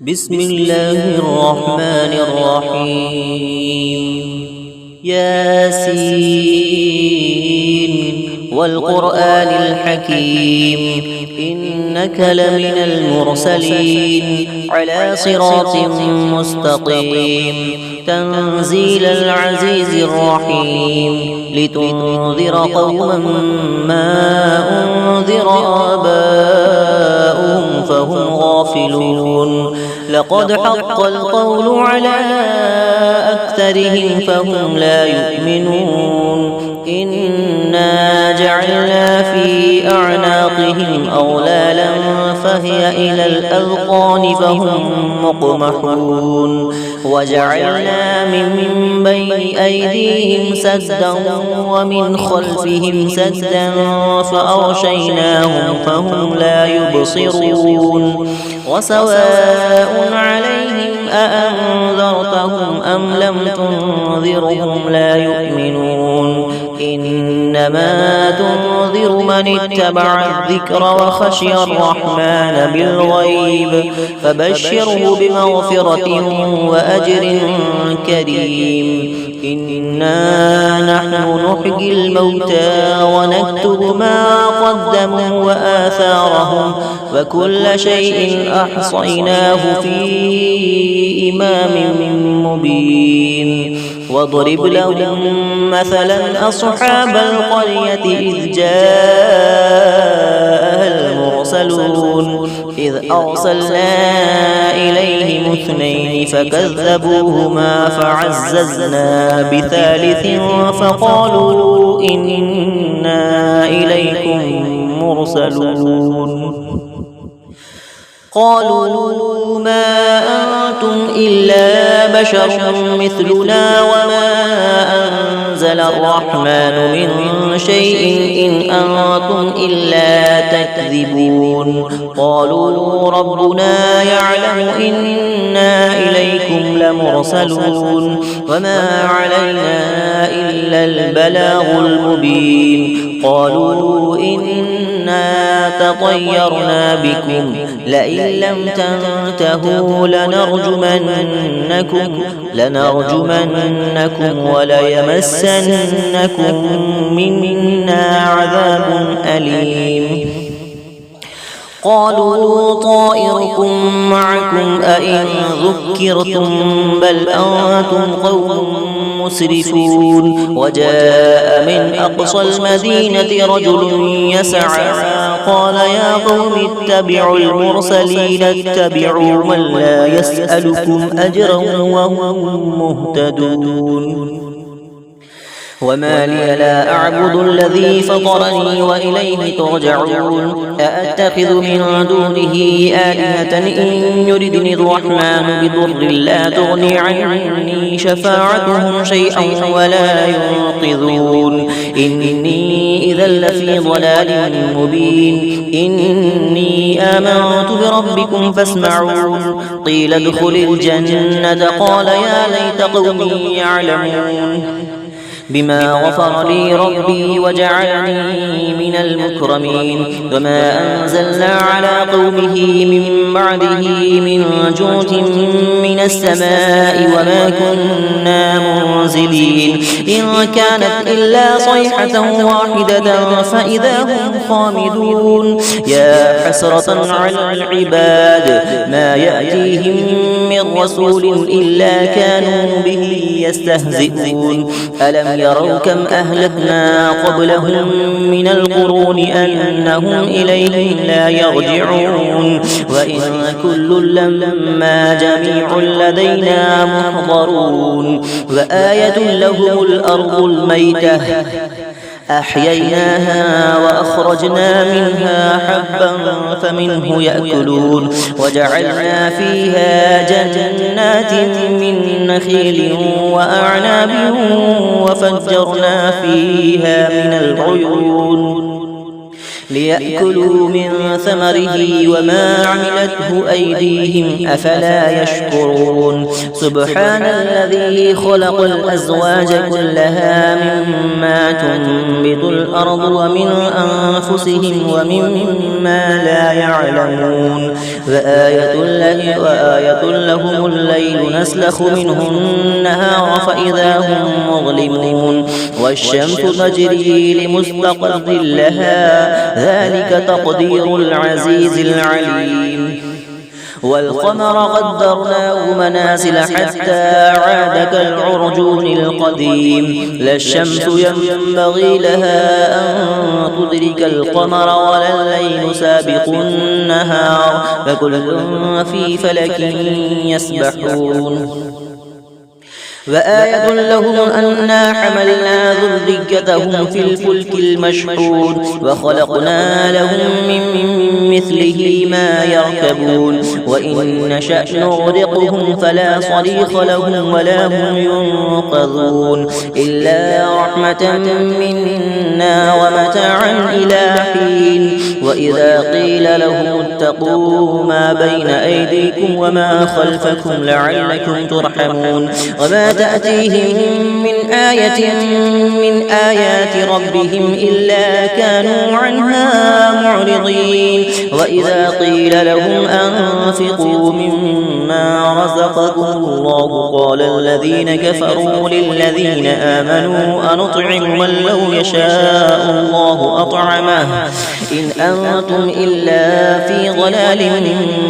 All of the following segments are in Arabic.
بسم الله الرحمن الرحيم ياسين والقرآن الحكيم إنك لمن المرسلين على صراط مستقيم تنزيل العزيز الرحيم لتنذر قوما ما أنذر آباؤهم فهم غافلون لقد حق القول على أكثرهم فهم لا يؤمنون إنا جعلنا في أعناقهم أغلالا فهي إلى الأذقان فهم مقمحون وجعلنا من بين أيديهم سدا ومن خلفهم سدا فأغشيناهم فهم لا يبصرون وسواء عليهم أأنذرتهم أم لم تنذرهم لا يؤمنون إنما تنذر من اتبع الذكر وخشي الرحمن بالغيب فبشره بمغفرة وأجر كريم إنا نحن نحيي الموتى ونكتب ما قدموا وآثارهم وكل شيء أحصيناه في إمام مبين واضرب لهم مثلا أصحاب القرية إذ جاءها المرسلون إذ أرسلنا إليهم اثنين فكذبوهما فعززنا بثالث فقالوا إنا إليكم مرسلون قالوا ما أنتم إلا بشر مثلنا وما أنزل الرحمن من شيء إن أنتم إلا تكذبون قالوا ربنا يعلم إنا إليكم لمرسلون وما علينا إلا البلاغ المبين قالوا إنا تطيرنا بكم لئن لم تنتهوا لنرجمنكم وليمسنكم منا عذاب أليم قالوا طائركم معكم أئن ذكرتم بل أنتم قوم مسرفون وجاء من أقصى المدينة رجل يسعى قال يا قوم اتبعوا المرسلين اتبعوا من لا يسألكم أجرا وهم مهتدون وما لي لا أعبد الذي فطرني وإليه ترجعون أأتخذ من دونه آلهة إن يردني الرحمن بضر لا تغني عني شفاعتهم شيئا ولا ينقذون إني إذا لفي ضلال مبين إني آمنت بربكم فاسمعون قيل ادخل الجنة قال يا ليت قومي يعلمون بما غفر لي ربي وجعلني من المكرمين وما أنزلنا على قومه من بعده من جود من السماء وما كنا منزلين إن كانت إلا صيحة واحدة فإذا هم خامدون يا حسرة على العباد ما يأتيهم من رسول إلا كانوا به يستهزئون ألم يروا كم أهلكنا قبلهم من القرون أنهم إليهم لا يرجعون وإن كل لما جميع لدينا محضرون وآية لهم الأرض الميتة أحييناها وأخرجنا منها حبا فمنه يأكلون وجعلنا فيها جنات من نخيل وأعناب وفجرنا فيها من العيون ليأكلوا من ثمره وما عملته أيديهم أفلا يشكرون سبحان الذي خلق الأزواج كلها مما تنبت الأرض ومن أنفسهم ومما لا يعلمون وآية لهم الليل نسلخ منه النهار فإذا هم مظلمون والشمس تجري لمستقر لها ذلك تقدير العزيز العليم والقمر قدرناه منازل حتى عاد كالعرجون القديم لا الشمس ينبغي لها أن تدرك القمر ولا الليل سابق النهار فكل في فلك يسبحون وآية لهم أنا حملنا ذريتهم في الفلك المشحون وخلقنا لهم من مثله ما يركبون وإن نشأ نغرقهم فلا صريخ لهم ولا هم ينقذون إلا رحمة منا ومتاعا إلى حين وإذا قيل لهم اتقوا ما بين أيديكم وما خلفكم لعلكم ترحمون وما تأتيهم من آية من آيات ربهم إلا كانوا عنها معرضين وإذا قيل لهم أنفقوا مما رزقكم الله قال الذين كفروا للذين آمنوا أنطعم من لو يشاء الله أطعمه إن أنتم إلا في ضلال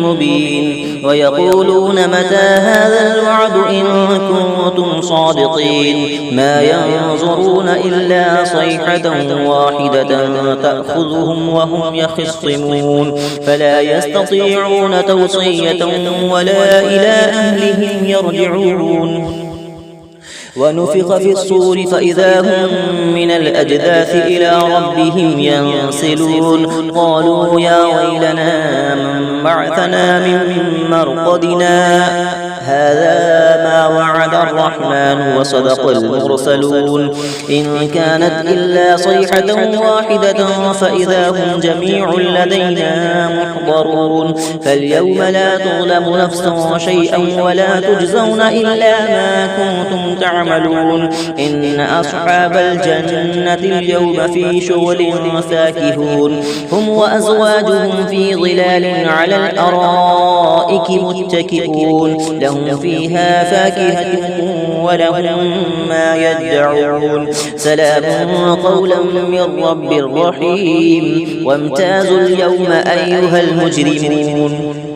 مبين ويقولون متى هذا الوعد إن كنتم صادقين ما ينظرون إلا صيحة واحدة تأخذهم وهم يخصمون فلا يستطيعون توصية ولا إلى أهلهم يرجعون ونفخ في الصور فإذا هم من الأجداث إلى ربهم ينسلون قالوا يا ويلنا من بعثنا من مرقدنا هذا ما وعد الرحمن وصدق المرسلون إن كانت إلا صيحة واحدة فإذا هم جميع لدينا محضرون فاليوم لا تظلم نفس شيئا ولا تجزون إلا ما كنتم تعملون إن أصحاب الجنة اليوم في شغل فاكهون هم وأزواجهم في ظلال على الأرائك متكئون لهم فيها فاكهة ولهم ما يدعون سلام قولا من رب رحيم وامتازوا اليوم أيها المجرمون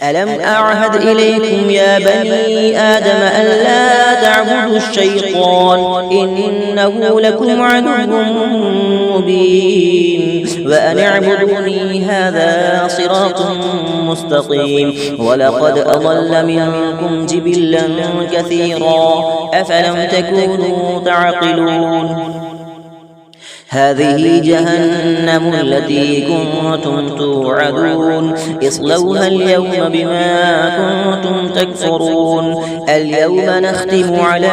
ألم أعهد إليكم يا بني آدم ألا تعبدوا الشيطان إنه لكم عدو مبين وأن اعبدوني هذا صراط مستقيم ولقد أضل منكم جبلا كثيرا أفلم تكونوا تعقلون هذه جهنم التي كنتم توعدون اصلوها اليوم بما كنتم تكفرون اليوم نختم على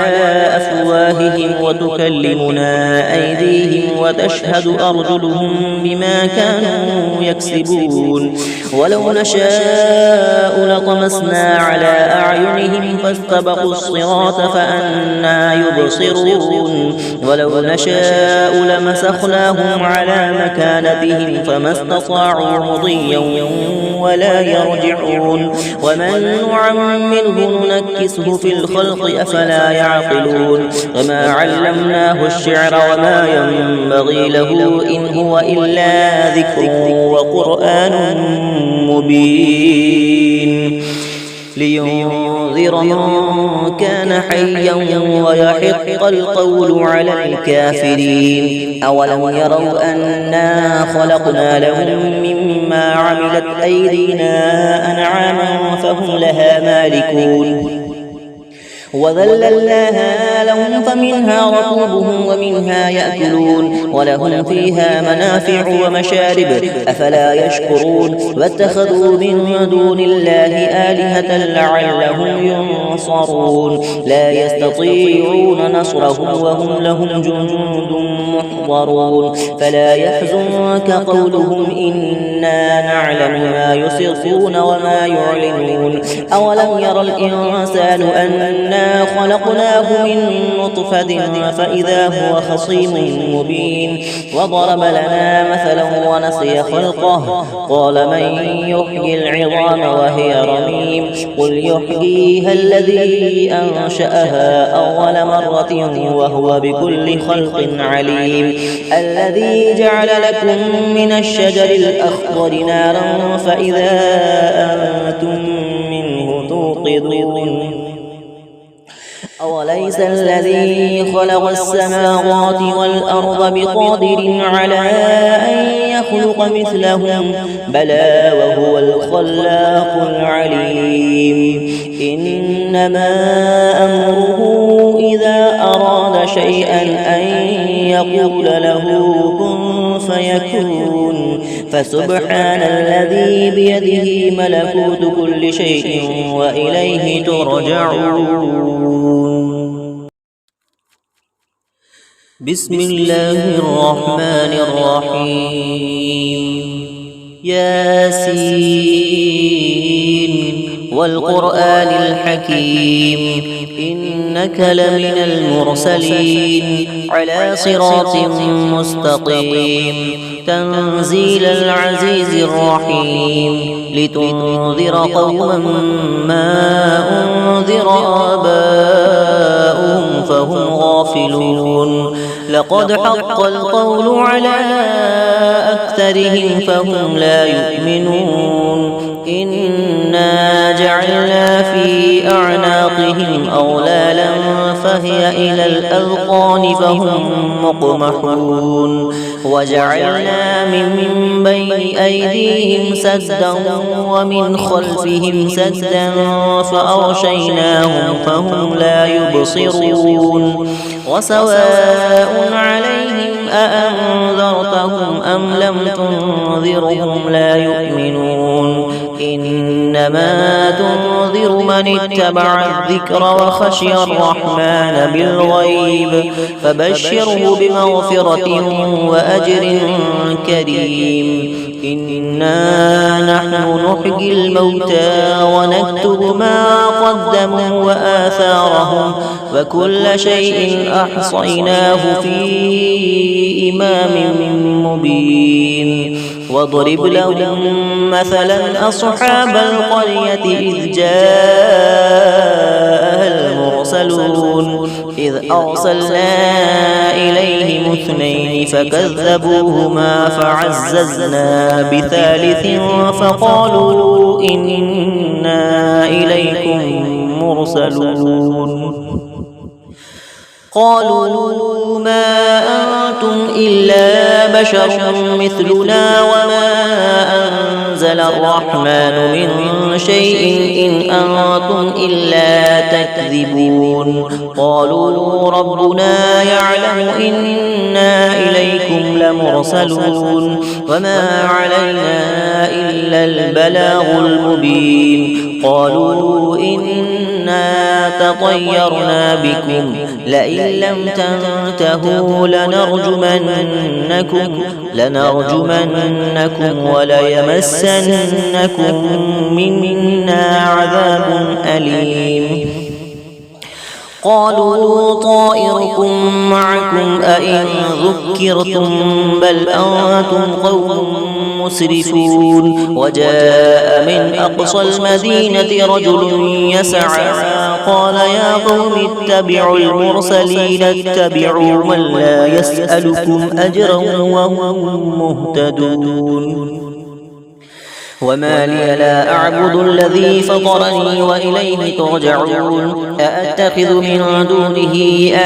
أفواههم وتكلمنا أيديهم وتشهد أرجلهم بما كانوا يكسبون ولو نشاء لطمسنا على أعينهم فاستبقوا الصراط فأنى يبصرون ولو نشاء لمسخناهم على مكانتهم فما استطاعوا مضيا ولا يرجعون ومن نعمره ننكسه في الخلق أفلا يعقلون وما علمناه الشعر وما ينبغي له إن هو إلا ذكر وقرآن مبين لينذر من كان حيا ويحق القول على الكافرين أولم يروا أنا خلقنا لهم مما عملت أيدينا أنعاما فهم لها مالكون وذللناها لهم فمنها ركوبهم ومنها يأكلون ولهم فيها منافع ومشارب أفلا يشكرون واتخذوا من دون الله آلهة لعلهم ينصرون لا يستطيعون نصرهم وهم لهم جند محضرون فلا يحزنك قولهم إنا نعلم ما يسرون وما يعلنون أولم ير الإنسان أنا خلقناه من نطفة فإذا هو خصيم مبين وضرب لنا مثلا ونسي خلقه قال من يحيي العظام وهي رميم قل يحييها الذي أنشأها أول مرة وهو بكل خلق عليم الذي جعل لكم من الشجر الأخضر نارا فإذا أنتم منه توقدون أوليس الذي خلق السماوات والأرض بقادر على أن يخلق مثلهم بلى وهو الخلاق العليم إنما أمره إذا أراد شيئا أن يقول له كن فيكون فسبحان الذي بيده ملكوت كل شيء وإليه ترجعون بسم الله الرحمن الرحيم ياسين والقرآن الحكيم إنك لمن المرسلين على صراط مستقيم تنزيل العزيز الرحيم لتنذر قوما ما أنذر آباؤهم فهم غافلون لقد حق القول على أكثرهم فهم لا يؤمنون إنا جعلنا في أعناقهم أغلالا فهي إلى الأذقان فهم مقمحون وجعلنا من بين أيديهم سدا ومن خلفهم سدا فأغشيناهم فهم لا يبصرون وسواء عليهم أأنذرتهم أم لم تنذرهم لا يؤمنون إنما تنذر من اتبع الذكر وخشي الرحمن بالغيب فبشره بمغفرة وأجر كريم إنا نحن نحيي الموتى ونكتب ما قدموا وآثارهم وكل شيء أحصيناه في إمام مبين واضرب لهم مثلا أصحاب القرية إذ جاءها المرسلون إذ أرسلنا إليهم اثنين فكذبوهما فعززنا بثالث فقالوا إنا إليكم مرسلون قالوا ما أنتم إلا بشر مثلنا وما أنزل الرحمن من شيء إن أنتم إلا تكذبون قالوا ربنا يعلم إنا إليكم لمرسلون وما علينا إلا البلاغ المبين قالوا إنا تطيرنا بكم لئن لم تنتهوا لنرجمنكم وليمسنكم منا عذاب أليم قالوا طائركم معكم أئن ذكرتم بل أنتم قوم مسرفون وجاء من أقصى المدينة رجل يسعى قال يا قوم اتبعوا المرسلين اتبعوا من لا يسألكم أجرا وهم مهتدون وما لي لا أعبد الذي فطرني وإليه ترجعون أأتخذ من دونه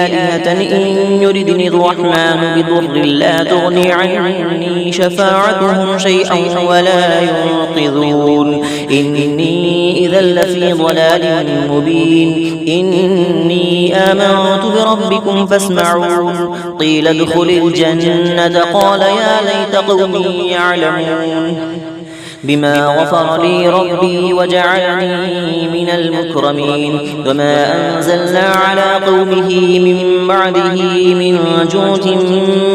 آلهة إن يردني الرحمن بضر لا تغني عني شفاعتهم شيئا ولا ينقذون إني إذا لفي ضلال مبين إني آمنت بربكم فاسمعون قيل ادخل الجنة قال يا ليت قومي يعلمون بما غفر لي ربي وجعلني من المكرمين وما أنزلنا على قومه من بعده من جود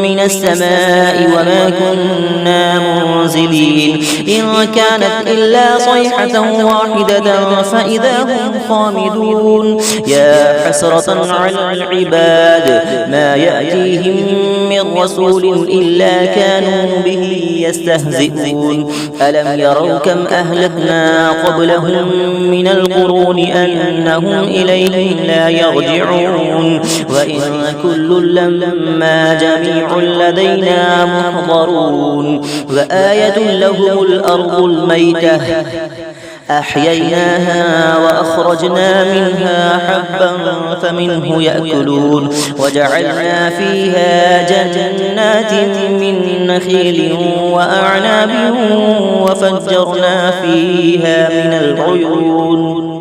من السماء وما كنا منزلين إن كانت إلا صيحة واحدة فإذا هم خامدون يا حسرة على العباد ما يأتيهم من رسول إلا كانوا به يستهزئون ألم يروا كم أهلكنا قبلهم من القرون أنهم إليهم لا يرجعون وإن كل لما جميع لدينا محضرون وآية لهم الأرض الميتة أحييناها وأخرجنا منها حبا فمنه يأكلون وجعلنا فيها جنات من نخيل وأعناب وفجرنا فيها من العيون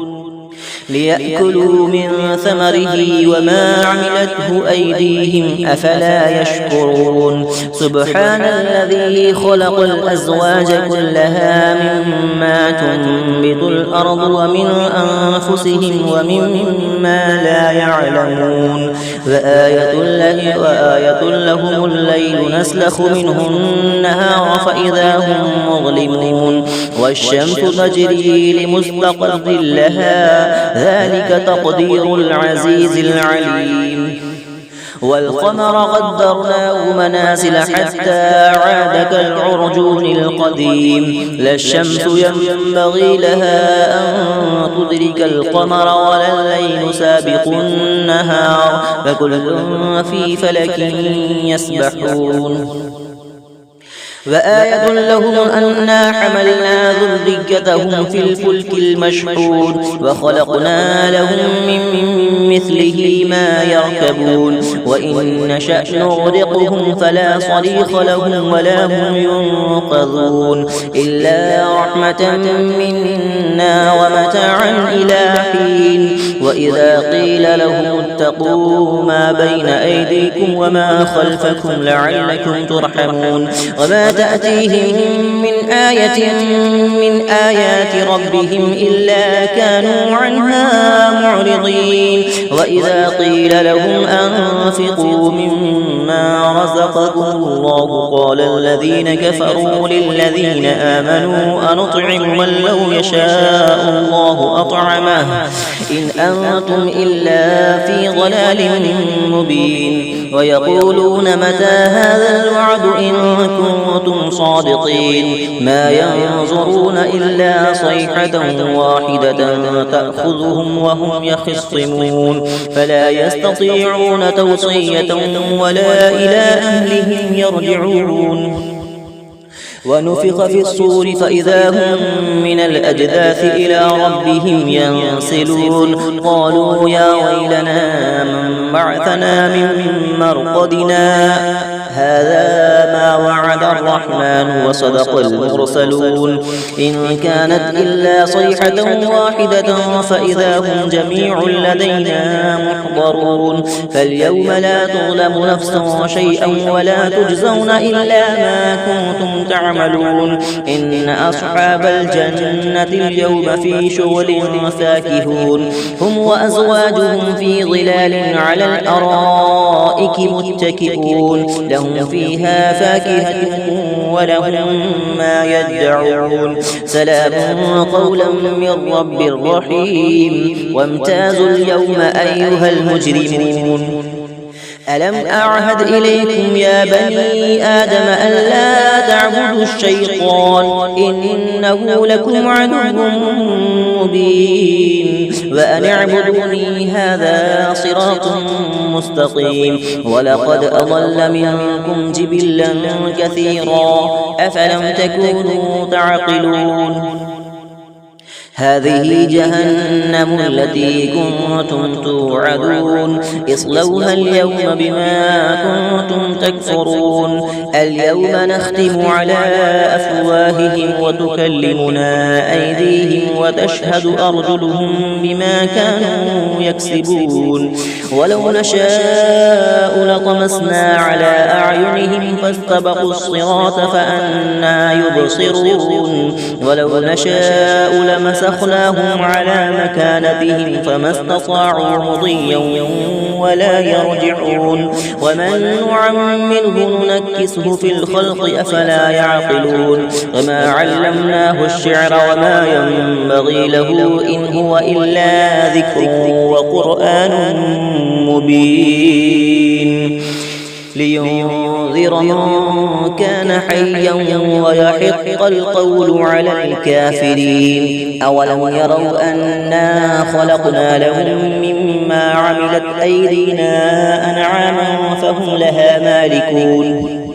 ليأكلوا من ثمره وما عملته أيديهم أفلا يشكرون سبحان الذي خلق الأزواج كلها مما تنبت الأرض ومن أنفسهم ومما لا يعلمون وآية لهم الليل نسلخ منه النهار فإذا هم مظلمون والشمس تجري لمستقر لها ذلك تقدير العزيز العليم والقمر قدرناه منازل حتى عاد كالعرجون القديم لا الشمس ينبغي لها أن تدرك القمر ولا الليل سابق النهار فكل في فلك يسبحون وآية لهم أنا حملنا ذريتهم في الفلك المشحون وخلقنا لهم من مثله ما يركبون وإن نشأ نغرقهم فلا صريخ لهم ولا هم ينقذون إلا رحمة منا ومتاعا إلى حين وإذا قيل لهم اتقوا ما بين أيديكم وما خلفكم لعلكم ترحمون وما تأتيهم من آية من آيات ربهم إلا كانوا عنها معرضين وإذا قيل لهم أنفقوا مما رزقكم الله قال الذين كفروا للذين آمنوا أنطعم من لو يشاء الله أطعمه إن أنتم إلا في ضلال مبين ويقولون متى هذا الوعد إن كنتم صادقين ما ينظرون إلا صيحة واحدة تأخذهم وهم يخصمون فلا يستطيعون توصية ولا إلى أهلهم يرجعون ونفخ في الصور فإذا هم من الأجداث إلى ربهم ينسلون قالوا يا ويلنا من بعثنا من مرقدنا هذا ما وعد الرحمن وصدق المرسلون إن كانت إلا صيحة واحدة فإذا هم جميع لدينا محضرون فاليوم لا تظلم نفس شيئا ولا تجزون إلا ما كنتم تعملون إن أصحاب الجنة اليوم في شغل فاكهون هم وأزواجهم في ظلال على الأرائك متكئون لهم فيها فاكهة ولهم ما يدعون سلام قولا من رب رحيم وامتازوا اليوم أيها المجرمون ألم أعهد إليكم يا بني آدم ألا تعبدوا الشيطان إنه لكم عدو مبين وأن اعبدوني هذا صراط مستقيم ولقد أضل منكم جبلا كثيرا أفلم تكونوا تعقلون هذه جهنم التي كنتم توعدون اصلوها اليوم بما كنتم تكفرون اليوم نختم على أفواههم وتكلمنا أيديهم وتشهد أرجلهم بما كانوا يكسبون ولو نشاء لطمسنا على أعينهم فاستبقوا الصراط فأنى يبصرون ولو نشاء لمسخناهم على مكانتهم فما استطاعوا مضيا ولا يرجعون ومن نعمره ننكسه في الخلق أفلا يعقلون وما علمناه الشعر وما ينبغي له إن هو إلا ذكر وقرآن مبين لينذر من كان حيا ويحق القول على الكافرين أولم يروا أنا خلقنا لهم مما عملت أيدينا أنعاما فهم لها مالكون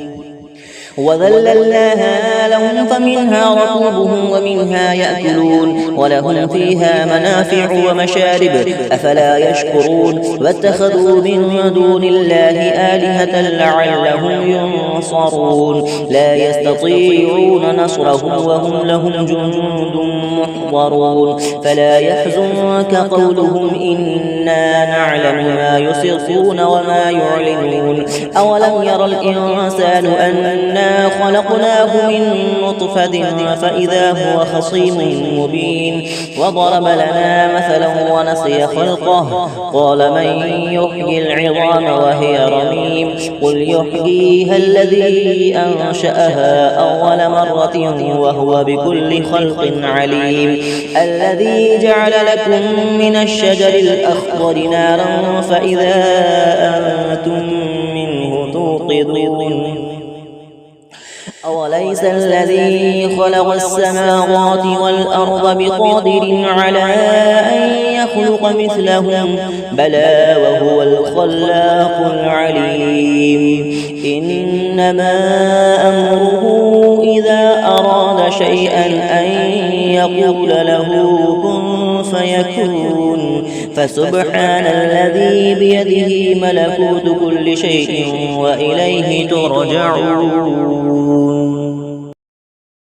وذللناها لهم فمنها ركوبهم ومنها يأكلون ولهم فيها منافع ومشارب أفلا يشكرون واتخذوا من دون الله آلهة لعلهم ينصرون لا يستطيعون نصرهم وهم لهم جند محضرون فلا يحزنك قولهم إنا نعلم ما يسرون وما يعلنون أولم يرى الإنسان أنا خلقناه من نطفة فإذا هو خصيم مبين وضرب لنا مثلا ونسي خلقه قال من يحيي العظام وهي رميم قل يحييها الذي أنشأها أول مرة وهو بكل خلق عليم الذي جعل لكم من الشجر الأخضر نارا فإذا أنتم منه توقدون أوليس الذي خلق السماوات والأرض بقادر على أن يخلق مثلهم بلى وهو الخلاق العليم إنما أمره إذا أراد شيئا أن يقول له كن فيكون فسبحان الذي بيده ملكوت كل شيء وإليه ترجعون